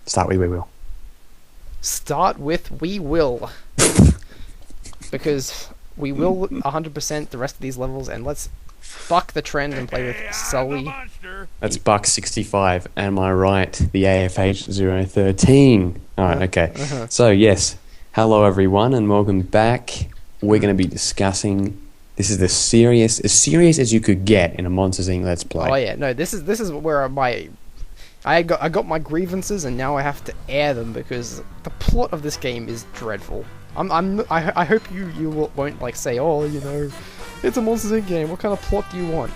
Start with we will. Start with we will. Because we will 100% the rest of these levels, and let's buck the trend and play with Sully. That's Buck 65. Am I right? The AFH 013. Alright, okay. So, yes. Hello, everyone, and welcome back. We're going to be discussing... This is as serious as you could get in a Monsters Inc. Let's Play. Oh, yeah. No, this is where I got my grievances, and now I have to air them because the plot of this game is dreadful. I hope you won't like say, oh, you know, it's a Monsters Inc. game. What kind of plot do you want?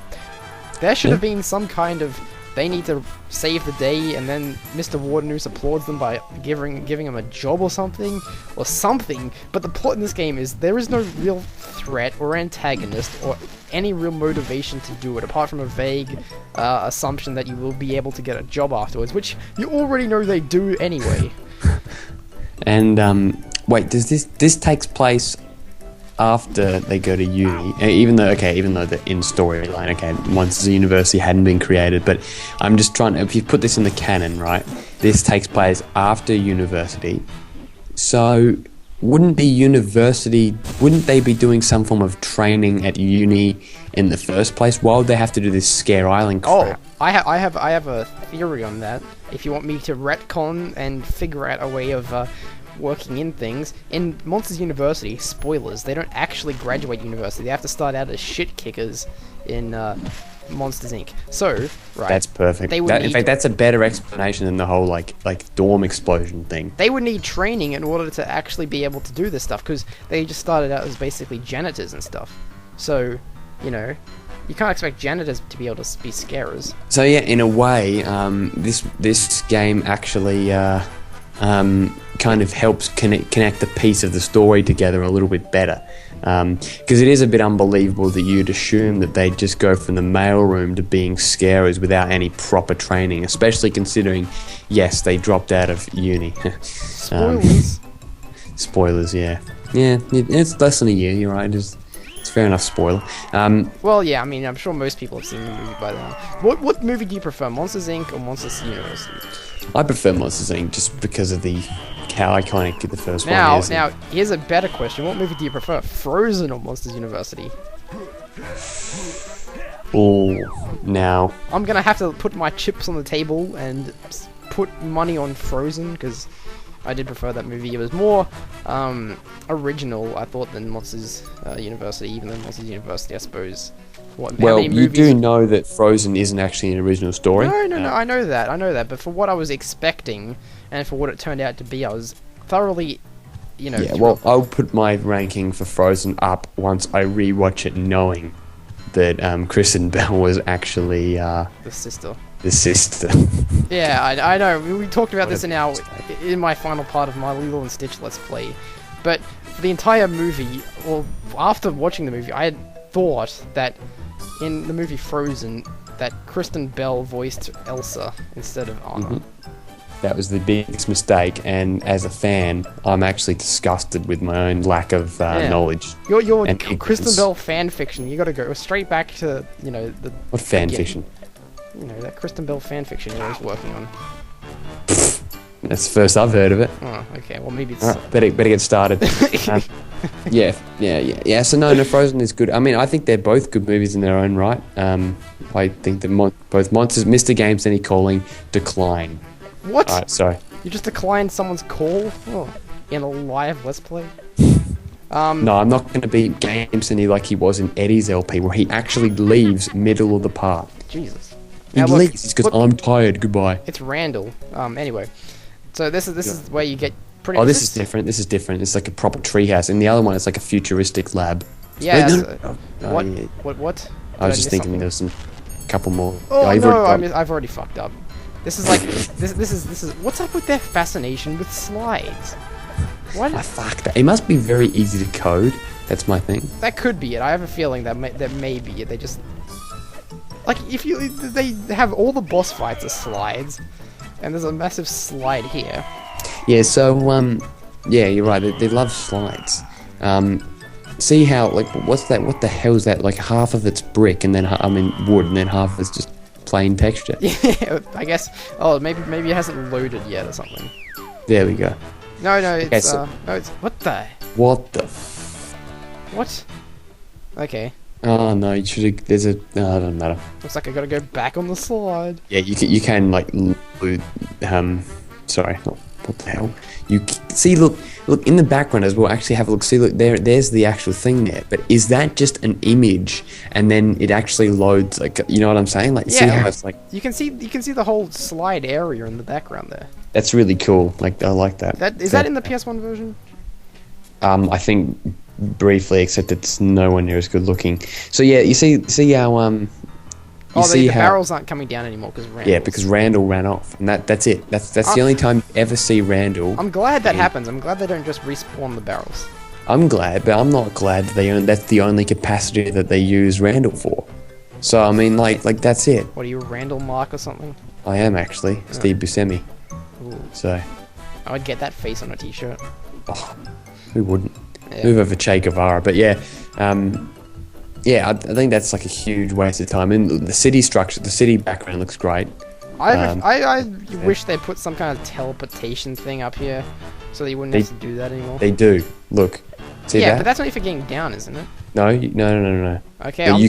There should have been some kind of they need to save the day, and then Mr. Wardenus applauds them by giving him a job or something. But the plot in this game is there is no real threat or antagonist or any real motivation to do it, apart from a vague assumption that you will be able to get a job afterwards, which you already know they do anyway. And wait, does this takes place after they go to uni? Even though the in storyline, okay, once the university hadn't been created, but I'm just trying to, if you put this in the canon, right? This takes place after university, so wouldn't they be doing some form of training at uni in the first place? Why would they have to do this Scare Island crap? Oh, I have a theory on that. If you want me to retcon and figure out a way of working in things, in Monsters University, spoilers, they don't actually graduate university. They have to start out as shit kickers in Monsters Inc. So, right, that's perfect. In fact, that's a better explanation than the whole like dorm explosion thing. They would need training in order to actually be able to do this stuff, because they just started out as basically janitors and stuff. So, you know, you can't expect janitors to be able to be scarers. So yeah, in a way, this game actually kind of helps connect the piece of the story together a little bit better. Because it is a bit unbelievable that you'd assume that they'd just go from the mailroom to being scarers without any proper training, especially considering, yes, they dropped out of uni. Spoilers. Spoilers, yeah. Yeah, it's less than a year, you're right. It's fair enough spoiler. Well, yeah, I mean, I'm sure most people have seen the movie by then. What movie do you prefer, Monsters Inc. or Monsters University? I prefer Monsters Inc. just because of how iconic the first one is. Now, here's a better question. What movie do you prefer, Frozen or Monsters University? Oh, now... I'm gonna have to put my chips on the table and put money on Frozen, because I did prefer that movie. It was more original, I thought, than Monsters University, even though Monsters University, I suppose... Well, you do know that Frozen isn't actually an original story. No, I know that. But for what I was expecting, and for what it turned out to be, I was thoroughly, you know... Yeah, well, I'll put my ranking for Frozen up once I rewatch it, knowing that Kristen Bell was actually... the sister. The sister. Yeah, I know. We talked about this in my final part of my Lilo and Stitch Let's Play. But for the entire movie, or after watching the movie, I had thought that in the movie Frozen, that Kristen Bell voiced Elsa instead of Anna. Mm-hmm. That was the biggest mistake, and as a fan, I'm actually disgusted with my own lack of knowledge. Your Kristen Bell fan fiction, you gotta go straight back to, you know, the... What fan fiction? You know, that Kristen Bell fan fiction you're always working on. That's the first I've heard of it. Oh, okay, well maybe it's... Right, better get started. Yeah, so no, Frozen is good. I mean, I think they're both good movies in their own right. I think that both Monsters, Mr. Games Any Calling, decline. What? Alright, sorry. You just declined someone's call? Oh, in a live Let's Play? No, I'm not going to be Games Any like he was in Eddie's LP, where he actually leaves middle of the part. Jesus. He leaves. It's because I'm tired. Goodbye. It's Randall. Anyway. So this is where you get pretty... Oh, this is different. It's like a proper treehouse. And the other one is like a futuristic lab. Yeah. What? I was just thinking there was some couple more. Oh, no, I've already fucked up. This is like... this is... What's up with their fascination with slides? What? Fuck that. It must be very easy to code. That's my thing. That could be it. I have a feeling that may be it. They just... Like, they have all the boss fights as slides, and there's a massive slide here. Yeah, so, yeah, you're right, they love slides. See how, like, what's that, what the hell is that? Like, half of it's brick, and then, wood, and then half of it's just plain texture. Yeah, I guess. Oh, maybe it hasn't loaded yet or something. There we go. No, it's Okay, so- no, it's what the What the? what? Okay, Oh no, you should have. There's a. No, it doesn't matter. looks like I gotta go back on the slide. Yeah, you can like sorry, what the hell? See, look in the background as well. Actually, have a look. See, look there's the actual thing there. But is that just an image, and then it actually loads? Like, you know what I'm saying? Like, see Yeah. how it's like. You can see the whole slide area in the background there. That's really cool. Like, I like that. That in the PS1 version? I think briefly, except it's nowhere near as good looking. So yeah, you see how Oh, see the how barrels aren't coming down anymore because Randall ran off, and that's it. That's the only time you ever see Randall. I'm glad that happens. I'm glad they don't just respawn the barrels. I'm glad, but I'm not glad that's the only capacity that they use Randall for. So I mean, like that's it. What are you, Randall Mark or something? I am actually Steve Buscemi. Ooh. So I would get that face on a t-shirt. oh, who wouldn't? Yeah. Move over Che Guevara, but yeah. Yeah, I think that's like a huge waste of time. And the city structure, the city background looks great. I wish they put some kind of teleportation thing up here, so that you wouldn't have to do that anymore. They do. Look, see yeah, that? but that's only for getting down, isn't it? No. Okay. But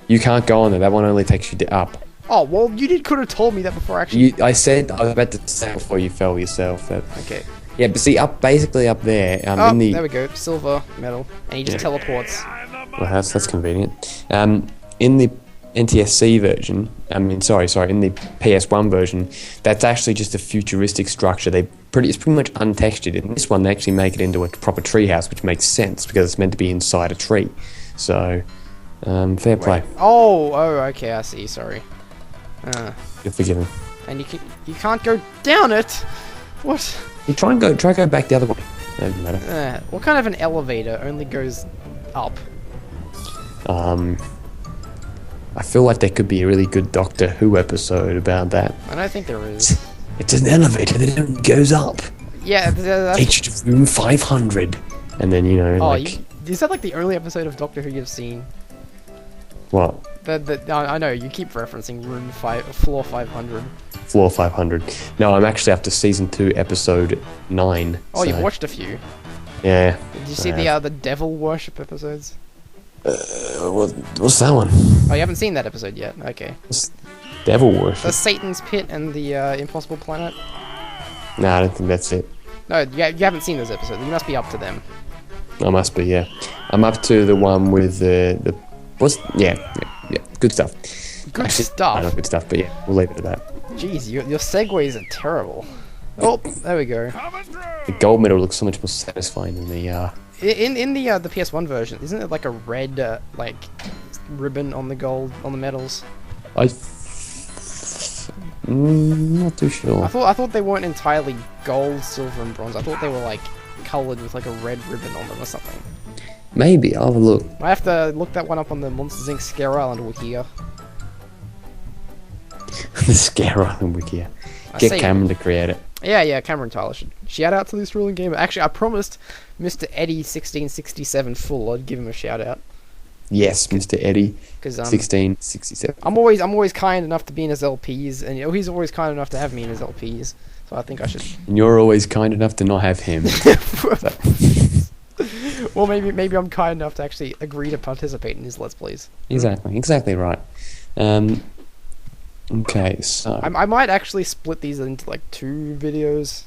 you can't go on there. That one only takes you up. Oh well, you could have told me that before actually. I said I was about to say before you fell yourself. But Okay. yeah, but see, basically up there. Oh, in the there we go. Silver medal, and he just teleports. well, that's convenient. In the NTSC version, in the PS1 version, that's actually just a futuristic structure. It's pretty much untextured. In this one, they actually make it into a proper treehouse, which makes sense because it's meant to be inside a tree. So, fair play. Oh, okay, I see. Sorry. You're forgiven. And you can't go down it. What? You try go back the other way. Doesn't matter. What kind of an elevator only goes up? I feel like there could be a really good Doctor Who episode about that. I don't think there is. It's an elevator that only goes up. Yeah, that's... Takes you to room 500. And then, is that like the only episode of Doctor Who you've seen? What? I know, you keep referencing floor 500. Floor 500. No, I'm actually up to season 2, episode 9. Oh, you've watched a few. Yeah. Did you see the devil worship episodes? What's that one? Oh, you haven't seen that episode yet? Okay. Devil worship? The Satan's Pit and the Impossible Planet? No, I don't think that's it. No, you haven't seen those episodes. You must be up to them. I must be, yeah. I'm up to the one with the yeah, good stuff. Good stuff? Not good stuff, but yeah, we'll leave it at that. Jeez, your segues are terrible. Oh, there we go. The gold medal looks so much more satisfying than the In the PS1 version, isn't it like a red ribbon on the medals? Not too sure. I thought they weren't entirely gold, silver, and bronze. I thought they were like colored with like a red ribbon on them or something. Maybe I'll have a look. I have to look that one up on the Monsters Inc. Scare Island wiki. The Scare Island wiki. Get Cameron to create it. Yeah, Cameron Tyler should shout out to this ruling game. Actually, I promised Mr. Eddie 1667 full. I'd give him a shout out. Yes, Mr. Eddie. 1667. I'm always kind enough to be in his LPs, and he's always kind enough to have me in his LPs. So I think I should. And you're always kind enough to not have him. Well, maybe I'm kind enough to actually agree to participate in his Let's Plays. Exactly right. Okay, so I might actually split these into like 2 videos.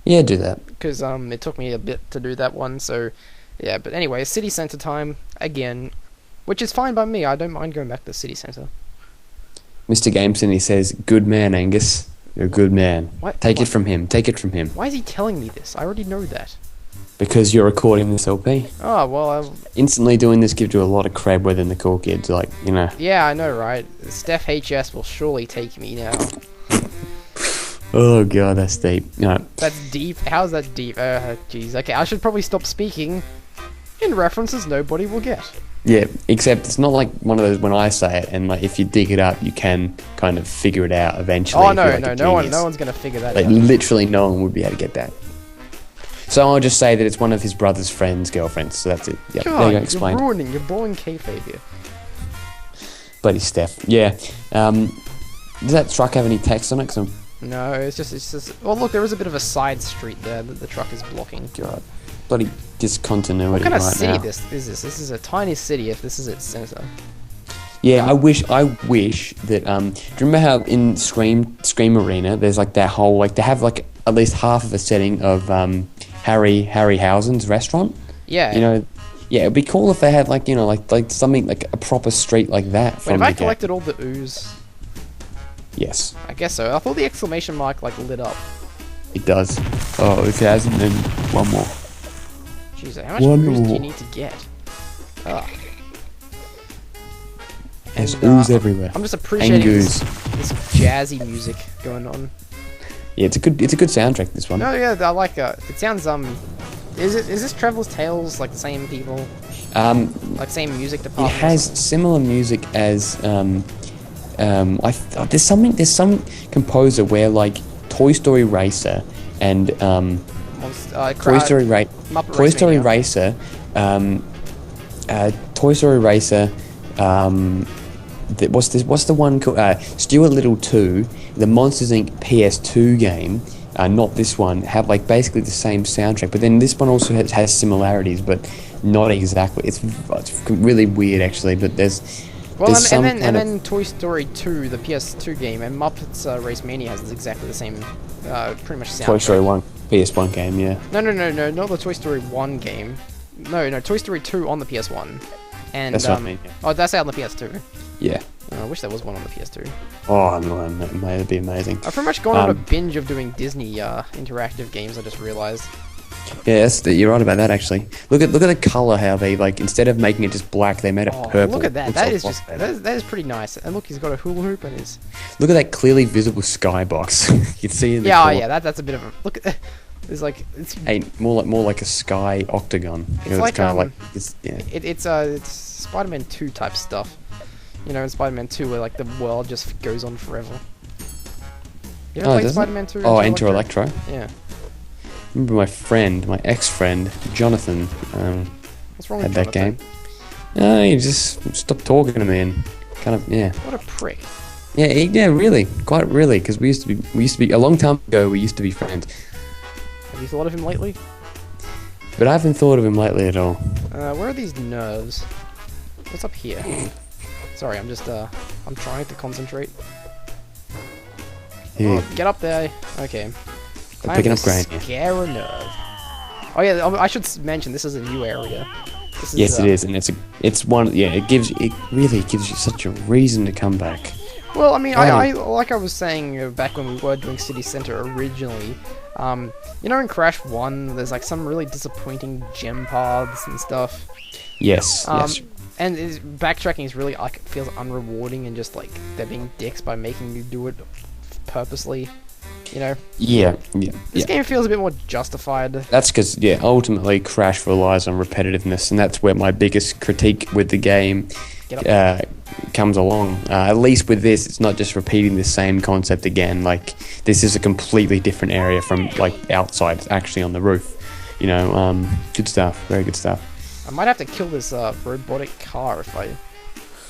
Yeah, do that. Because it took me a bit to do that one, so yeah. But anyway, city centre time again, which is fine by me. I don't mind going back to the city centre. Mr. Gameson, he says, "Good man, Angus. You're a good man. Take it from him. Why is he telling me this? I already know that. Because you're recording this LP. Oh, well... Instantly doing this gives you a lot of cred within the cool kids, like, you know. Yeah, I know, right? Steph HS will surely take me now. Oh, God, that's deep. No. That's deep? How's that deep? Jeez. Okay, I should probably stop speaking in references nobody will get. Yeah, except it's not like one of those when I say it, and like if you dig it up, you can kind of figure it out eventually. Oh, no one's going to figure that out. Literally no one would be able to get that. So I'll just say that it's one of his brother's friends' girlfriends, so that's it. Yep, God, there you go, explained. You're blowing kayfabe here. Bloody Steph. Yeah. Does that truck have any text on it? 'Cause No, it's just. Well, look, there is a bit of a side street there that the truck is blocking. God, bloody discontinuity What kind of right city now. this is this? This is a tiny city if this is its center. Yeah, I wish that. Do you remember how in Scream Arena, there's like that whole like they have like at least half of a setting of Harryhausen's restaurant. Yeah. You know, yeah, it'd be cool if they had like like something like a proper street like that. Wait, From have the I game. collected all the ooze? Yes, I guess so. I thought the exclamation mark like lit up. it does. Oh, if it hasn't, then one more. Jeez, how much One ooze do more. you need to get? Ah. There's And, ooze everywhere. I'm just appreciating Ooze. this jazzy music going on. Yeah, it's a good soundtrack. This one. No, yeah, I like it. Sounds is this Traveller's Tales like the same people? Like same music It department? has similar music as there's some composer where like Toy Story Racer and Toy Story Muppet Toy Story Race Racer, Toy Story Racer. What's the one called? Stuart Little 2, the Monsters Inc. PS2 game. Not this one. Have like basically the same soundtrack, but then this one also has similarities, but not exactly. It's really weird actually. But there's and then Toy Story 2, the PS2 game, and Muppets Race Mania has exactly the same, pretty much soundtrack. Toy Story 1 PS1 game, yeah. No, not the Toy Story 1 game. No, Toy Story 2 on the PS1. And, That's what I mean. Yeah. Oh, that's out on the PS2. Yeah. I wish there was one on the PS2. Oh man, that'd be amazing. I've pretty much gone on a binge of doing Disney interactive games. I just realized. Yeah, you're right about that actually. Look at the color, how they like instead of making it just black, they made it purple. Look at that. Looks That like is just that is pretty nice. And look, he's got a hula hoop and his. Look at that clearly visible skybox. You can see in the corner. Yeah. That's a bit of a look. It's like it's. Hey, more like a sky octagon. It's like kind of like yeah. It's Spider-Man 2 type stuff. You know, in Spider-Man 2, where like the world just goes on forever. You ever played Spider-Man 2? Oh, Enter Electro. Yeah. Remember my ex-friend, Jonathan, What's wrong had with that Jonathan? game. He just stopped talking to me and kind of, yeah. What a prick. Yeah, really, quite really, because we used to be a long time ago. We used to be friends, Have you thought of him lately? but I haven't thought of him lately at all. Where are these nerves? What's up here? Sorry, I'm just I'm trying to concentrate. Yeah. Oh, get up there. Okay. I'm picking up grain here. Scare a nerve. Oh yeah, I should mention this is a new area. This is, Yes, it is, and it's one. Yeah, it really gives you such a reason to come back. Well, I mean, I like I was saying back when we were doing City Center originally. You know, in Crash 1, there's like some really disappointing gem paths and stuff. Yes, yes. And backtracking is really like feels unrewarding and just like they're being dicks by making you do it purposely. You know. Yeah. This game feels a bit more justified. That's because, yeah, ultimately Crash relies on repetitiveness, and that's where my biggest critique with the game comes along. At least with this, it's not just repeating the same concept again. Like, this is a completely different area from, like, outside. It's actually on the roof. You know, good stuff. Very good stuff. I might have to kill this robotic car if I...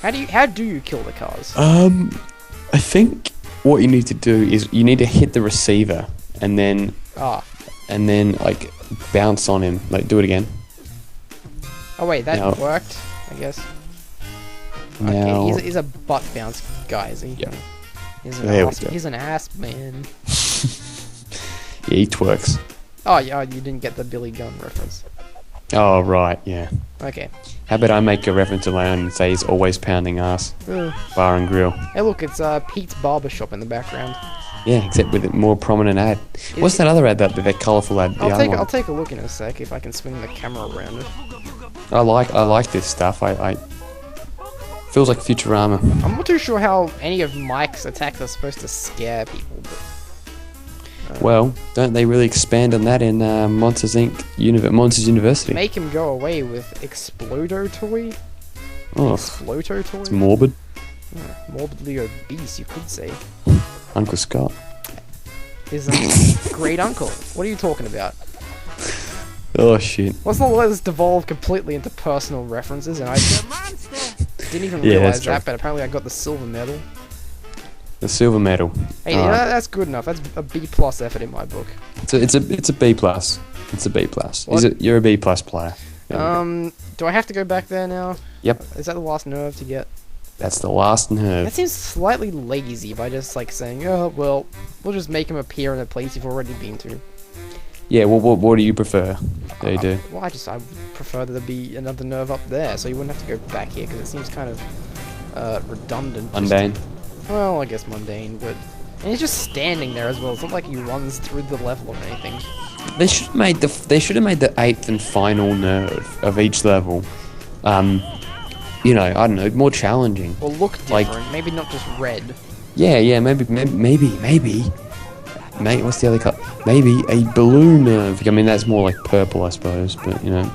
How do you kill the cars? I think what you need to do is you need to hit the receiver and then like bounce on him. Like, do it again. Oh wait, that worked, I guess. Now, okay, he's a butt bounce guy, is he? Yeah. He's an ass man. Yeah, he twerks. Oh yeah, you didn't get the Billy Gunn reference. Oh right, yeah. Okay. How about I make a reference of my own and say he's always pounding ass, bar and grill. Hey look, it's Pete's Barbershop in the background. Yeah, except with a more prominent ad. What's that other ad? That colourful ad? I'll take a look in a sec if I can swing the camera around it. I like this stuff. I feels like Futurama. I'm not too sure how any of Mike's attacks are supposed to scare people. But, well, don't they really expand on that in Monsters Inc. Monsters University? Make him go away with Explodo Toy. Oh, Explodo Toy. it's morbid. Morbidly obese, you could say. Uncle Scott. His great uncle. What are you talking about? Oh shit. Let's not let this devolve completely into personal references, and I didn't even Yeah, realize that's that, right. but apparently I got the silver medal. The silver medal. Hey, Alright. that's good enough. That's a B plus effort in my book. It's a B plus. It's a B plus. What? Is it? You're a B plus player. There we go. Do I have to go back there now? Yep. Is that the last nerve to get? That's the last nerve. That seems slightly lazy by just like saying, oh well, we'll just make him appear in a place you've already been to. Yeah. Well, what do you prefer? They do. Well, I prefer there to be another nerve up there, so you wouldn't have to go back here because it seems kind of redundant. Mundane. Well, I guess mundane, but and he's just standing there as well. It's not like he runs through the level or anything. They should have made the 8th and final nerve of each level. You know, I don't know, more challenging. Or look Like- different, maybe not just red. Yeah, maybe. Mate, what's the other color? Maybe a blue nerve. I mean, that's more like purple, I suppose. But you know,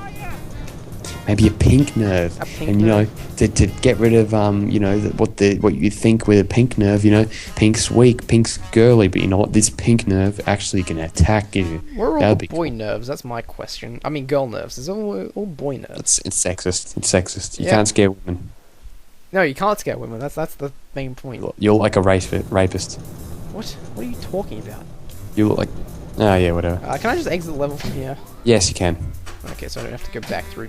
maybe a pink nerve. A pink and you nerve. know, to get rid of you know, what you think with a pink nerve. You know, pink's weak, pink's girly, but you know what? This pink nerve actually can attack you. Where are all That'd the be boy nerves? That's my question. I mean, girl nerves. There's all boy nerves. It's sexist. It's sexist. You Yeah. can't scare women. No, you can't scare women. That's the main point. You're like a rapist. What? What are you talking about? You look like. Oh yeah, whatever. Can I just exit the level from here? Yes, you can. Okay, so I don't have to go back through.